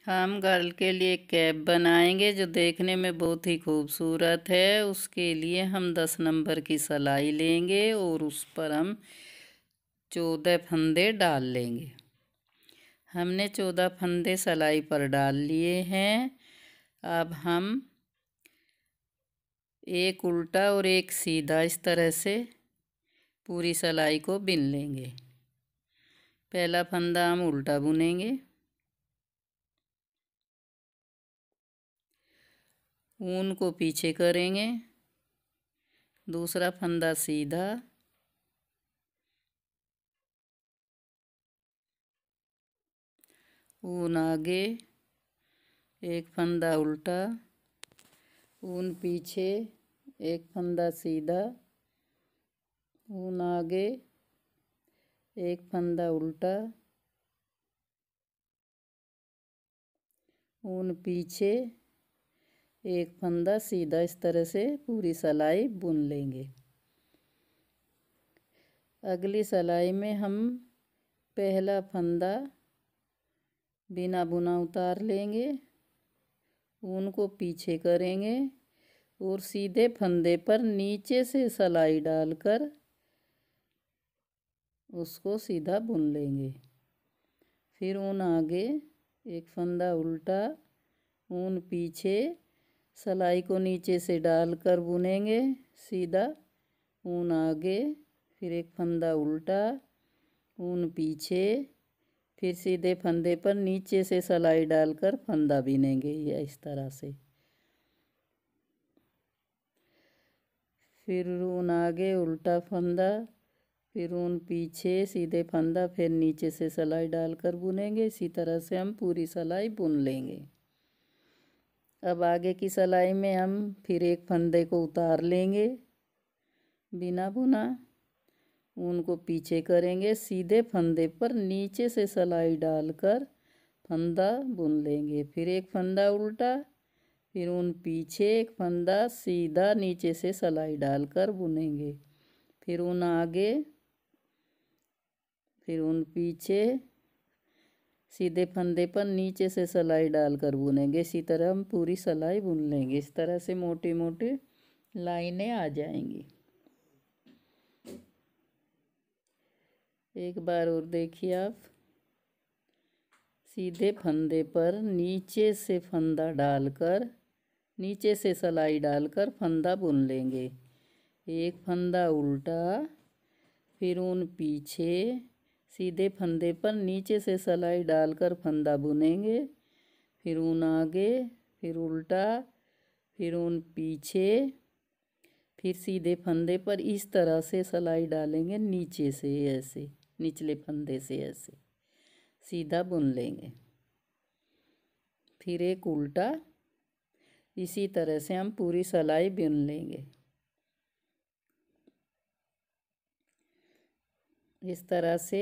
हम गर्ल के लिए कैप बनाएंगे जो देखने में बहुत ही खूबसूरत है। उसके लिए हम 10 नंबर की सिलाई लेंगे और उस पर हम 14 फंदे डाल लेंगे। हमने 14 फंदे सिलाई पर डाल लिए हैं। अब हम एक उल्टा और एक सीधा इस तरह से पूरी सिलाई को बिन लेंगे। पहला फंदा हम उल्टा बुनेंगे, ऊन को पीछे करेंगे, दूसरा फंदा सीधा, ऊन आगे, एक फंदा उल्टा, ऊन पीछे, एक फंदा सीधा, ऊन आगे, एक फंदा उल्टा, ऊन पीछे, एक फंदा सीधा। इस तरह से पूरी सिलाई बुन लेंगे। अगली सिलाई में हम पहला फंदा बिना बुना उतार लेंगे, ऊन को पीछे करेंगे और सीधे फंदे पर नीचे से सिलाई डालकर उसको सीधा बुन लेंगे। फिर ऊन आगे, एक फंदा उल्टा, ऊन पीछे, सिलाई को नीचे से डालकर बुनेंगे सीधा, ऊन आगे, फिर एक फंदा उल्टा, ऊन पीछे, फिर सीधे फंदे पर नीचे से सिलाई डालकर फंदा बिनेंगे या इस तरह से। फिर ऊन आगे, उल्टा फंदा, फिर ऊन पीछे, सीधे फंदा, फिर नीचे से सिलाई डालकर बुनेंगे। इसी तरह से हम पूरी सिलाई बुन लेंगे। अब आगे की सिलाई में हम फिर एक फंदे को उतार लेंगे बिना बुना, ऊन को पीछे करेंगे, सीधे फंदे पर नीचे से सिलाई डालकर फंदा बुन लेंगे। फिर एक फंदा उल्टा, फिर ऊन पीछे, एक फंदा सीधा, नीचे से सिलाई डालकर बुनेंगे। फिर ऊन आगे, फिर ऊन पीछे, सीधे फंदे पर नीचे से सिलाई डालकर बुनेंगे। इसी तरह हम पूरी सिलाई बुन लेंगे। इस तरह से मोटी मोटी लाइनें आ जाएंगी। एक बार और देखिए आप, सीधे फंदे पर नीचे से फंदा डालकर, नीचे से सिलाई डालकर फंदा बुन लेंगे। एक फंदा उल्टा, फिर ऊन पीछे, सीधे फंदे पर नीचे से सिलाई डालकर फंदा बुनेंगे। फिर ऊन आगे, फिर उल्टा, फिर ऊन पीछे, फिर सीधे फंदे पर इस तरह से सिलाई डालेंगे, नीचे से ऐसे, निचले फंदे से ऐसे सीधा बुन लेंगे। फिर एक उल्टा, इसी तरह से हम पूरी सिलाई बुन लेंगे। इस तरह से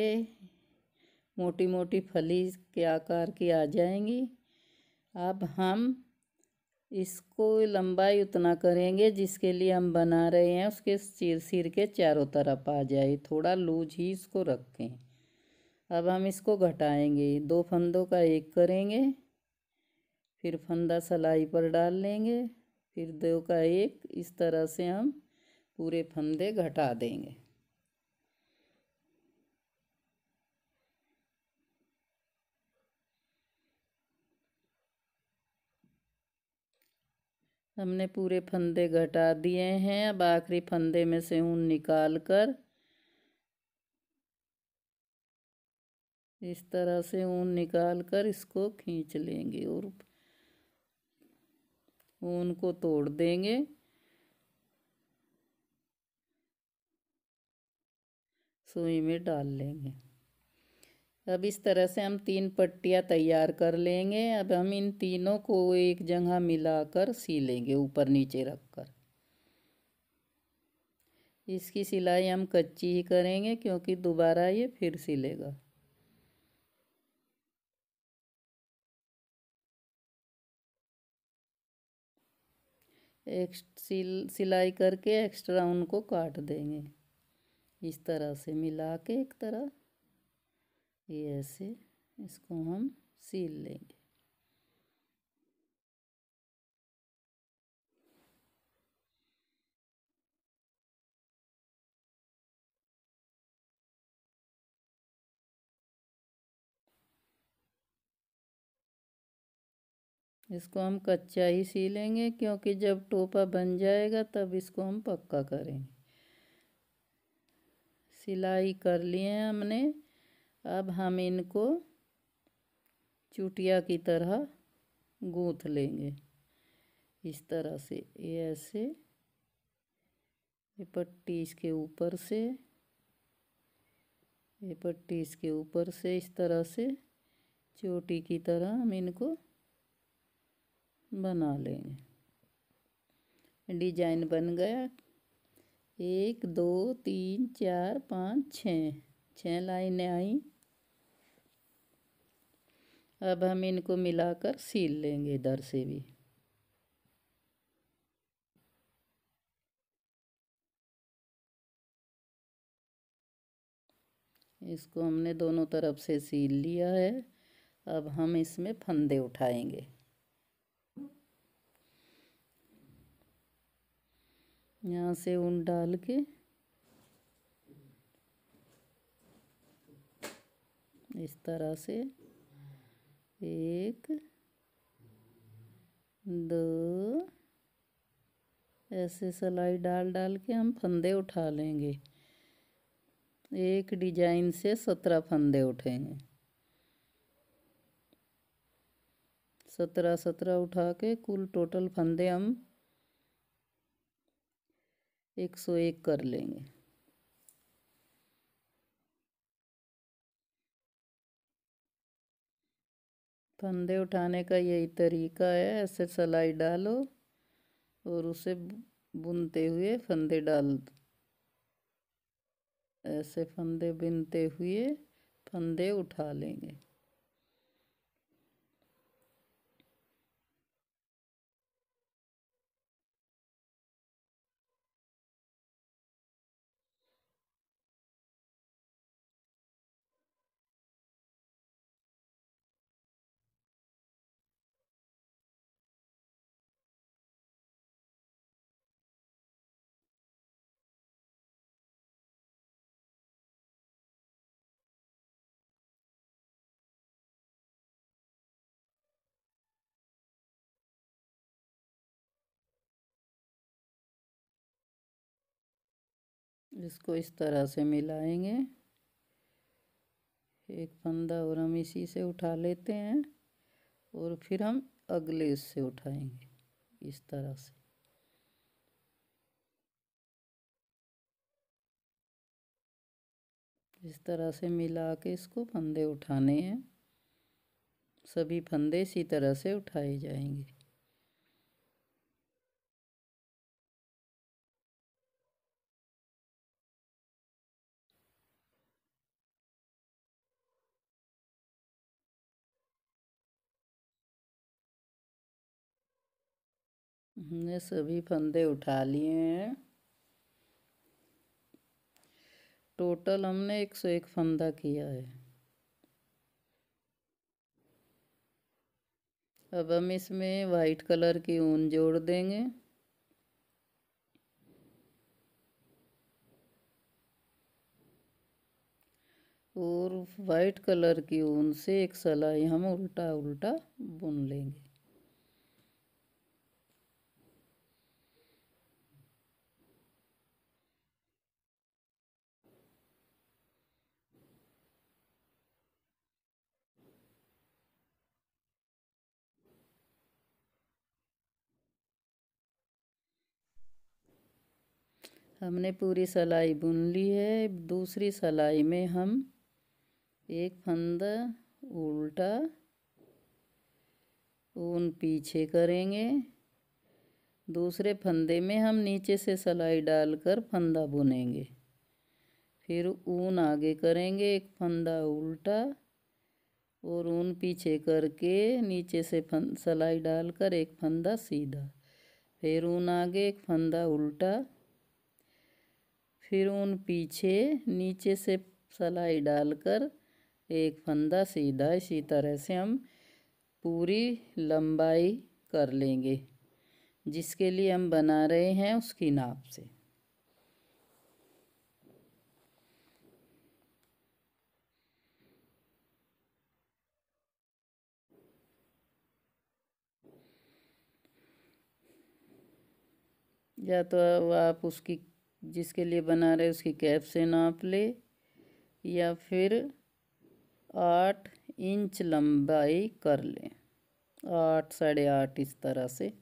मोटी मोटी फली के आकार की आ जाएंगी। अब हम इसको लंबाई उतना करेंगे जिसके लिए हम बना रहे हैं उसके सिर के चारों तरफ आ जाए, थोड़ा लूज ही इसको रखें। अब हम इसको घटाएंगे, 2 फंदों का एक करेंगे, फिर फंदा सिलाई पर डाल लेंगे, फिर 2 का एक, इस तरह से हम पूरे फंदे घटा देंगे। हमने पूरे फंदे घटा दिए हैं। अब आखिरी फंदे में से ऊन निकाल कर इस तरह से ऊन निकाल कर इसको खींच लेंगे और ऊन को तोड़ देंगे। सुई में डाल लेंगे। अब इस तरह से हम 3 पट्टियाँ तैयार कर लेंगे। अब हम इन तीनों को एक जगह मिलाकर सिलेंगे, ऊपर नीचे रखकर। इसकी सिलाई हम कच्ची ही करेंगे क्योंकि दोबारा ये फिर सिलेगा। सिलाई करके एक्स्ट्रा उनको काट देंगे, इस तरह से मिला के एक तरह, ये ऐसे इसको हम सिल लेंगे। इसको हम कच्चा ही सीलेंगे, क्योंकि जब टोपा बन जाएगा तब इसको हम पक्का करेंगे। सिलाई कर लिए हैं हमने। अब हम इनको चुटिया की तरह गूंथ लेंगे इस तरह से। ये ऐसे, ये पट्टी इसके ऊपर से, ये पट्टी इसके ऊपर से, इस तरह से चोटी की तरह हम इनको बना लेंगे। डिजाइन बन गया। 1 2 3 4 5 6 लाइनें आई। अब हम इनको मिलाकर सील लेंगे इधर से भी। इसको हमने दोनों तरफ से सील लिया है। अब हम इसमें फंदे उठाएंगे। यहाँ से ऊन डाल के इस तरह से 1 2 ऐसे सिलाई डाल डाल के हम फंदे उठा लेंगे। एक डिजाइन से 17 फंदे उठेंगे। 17 उठा के कुल टोटल फंदे हम 101 कर लेंगे। फंदे उठाने का यही तरीका है। ऐसे सिलाई डालो और उसे बुनते हुए फंदे डाल, ऐसे फंदे बुनते हुए फंदे उठा लेंगे। इसको इस तरह से मिलाएंगे। एक फंदा और हम इसी से उठा लेते हैं और फिर हम अगले इससे उठाएंगे इस तरह से। इस तरह से मिला के इसको फंदे उठाने हैं। सभी फंदे इसी तरह से उठाए जाएंगे। हमने सभी फंदे उठा लिए हैं। टोटल हमने 101 फंदा किया है। अब हम इसमें वाइट कलर की ऊन जोड़ देंगे। और वाइट कलर की ऊन से एक सिलाई हम उल्टा उल्टा बुन लेंगे। हमने पूरी सिलाई बुन ली है। दूसरी सिलाई में हम एक फंदा उल्टा ऊन पीछे करेंगे। दूसरे फंदे में हम नीचे से सिलाई डालकर फंदा बुनेंगे। फिर ऊन आगे करेंगे, एक फंदा उल्टा और ऊन पीछे करके नीचे से सिलाई डालकर एक फंदा सीधा। फिर ऊन आगे, एक फंदा उल्टा, फिर ऊन पीछे, नीचे से सिलाई डालकर एक फंदा सीधा। इसी तरह से हम पूरी लंबाई कर लेंगे जिसके लिए हम बना रहे हैं उसकी नाप से। या तो आप उसकी जिसके लिए बना रहे उसकी कैप से नाप ले, या फिर 8 इंच लंबाई कर लें, 8 8.5 इस तरह से।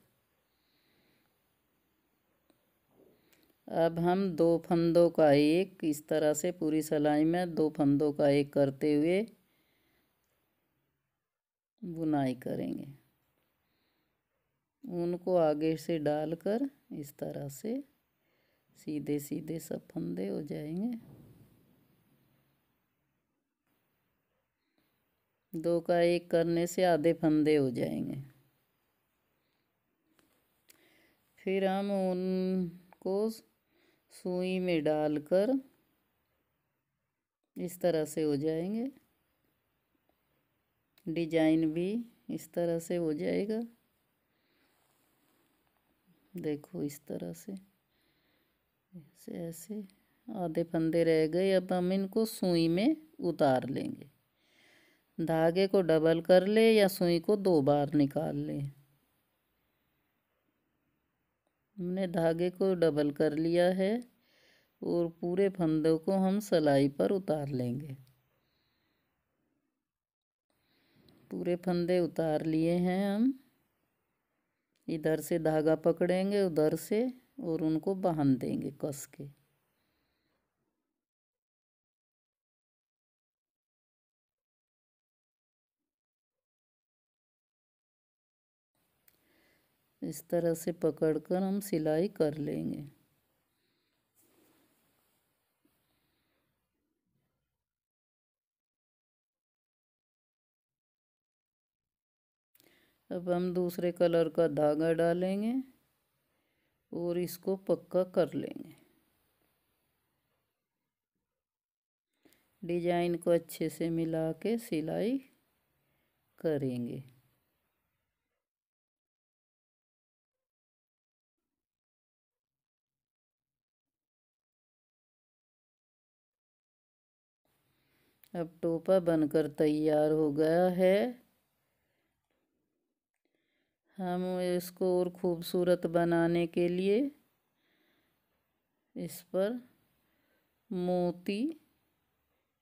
अब हम 2 फंदों का एक इस तरह से पूरी सिलाई में 2 फंदों का एक करते हुए बुनाई करेंगे। उनको आगे से डालकर इस तरह से सीधे सीधे सब फंदे हो जाएंगे। 2 का एक करने से आधे फंदे हो जाएंगे। फिर हम उनको सुई में डालकर इस तरह से हो जाएंगे। डिजाइन भी इस तरह से हो जाएगा। देखो इस तरह से ऐसे ऐसे आधे फंदे रह गए। अब हम इनको सुई में उतार लेंगे। धागे को डबल कर ले या सुई को 2 बार निकाल ले। हमने धागे को डबल कर लिया है और पूरे फंदों को हम सिलाई पर उतार लेंगे। पूरे फंदे उतार लिए हैं हम। इधर से धागा पकड़ेंगे उधर से और उनको बांध देंगे कस के। इस तरह से पकड़कर हम सिलाई कर लेंगे। अब हम दूसरे कलर का धागा डालेंगे और इसको पक्का कर लेंगे। डिजाइन को अच्छे से मिला के सिलाई करेंगे। अब टोपा बनकर तैयार हो गया है। हम इसको और खूबसूरत बनाने के लिए इस पर मोती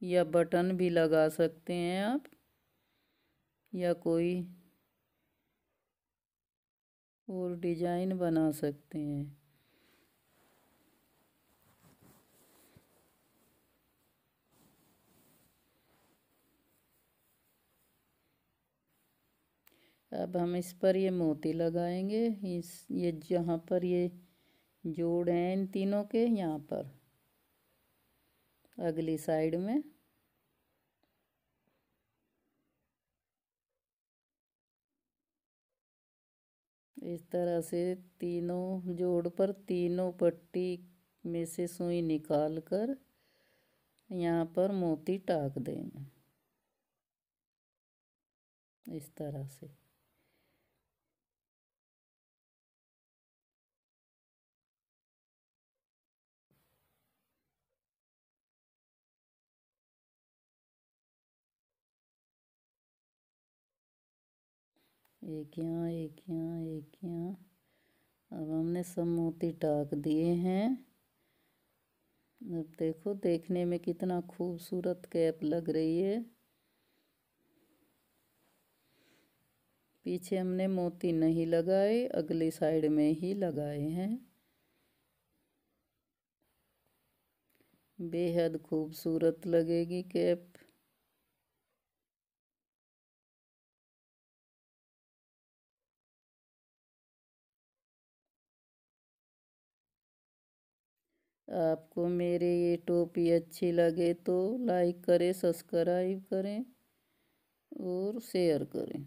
या बटन भी लगा सकते हैं आप, या कोई और डिजाइन बना सकते हैं। अब हम इस पर ये मोती लगाएंगे। ये जहाँ पर ये जोड़ हैं इन तीनों के, यहाँ पर अगली साइड में इस तरह से तीनों जोड़ पर तीनों पट्टी में से सुई निकाल कर यहाँ पर मोती टाक देंगे इस तरह से। एक यहाँ एक यहाँ एक यहाँ। अब हमने सब मोती टाक दिए हैं। अब देखो देखने में कितना खूबसूरत कैप लग रही है। पीछे हमने मोती नहीं लगाए, अगली साइड में ही लगाए हैं। बेहद खूबसूरत लगेगी कैप। आपको मेरे ये टोपी अच्छी लगे तो लाइक करें, सब्सक्राइब करें और शेयर करें।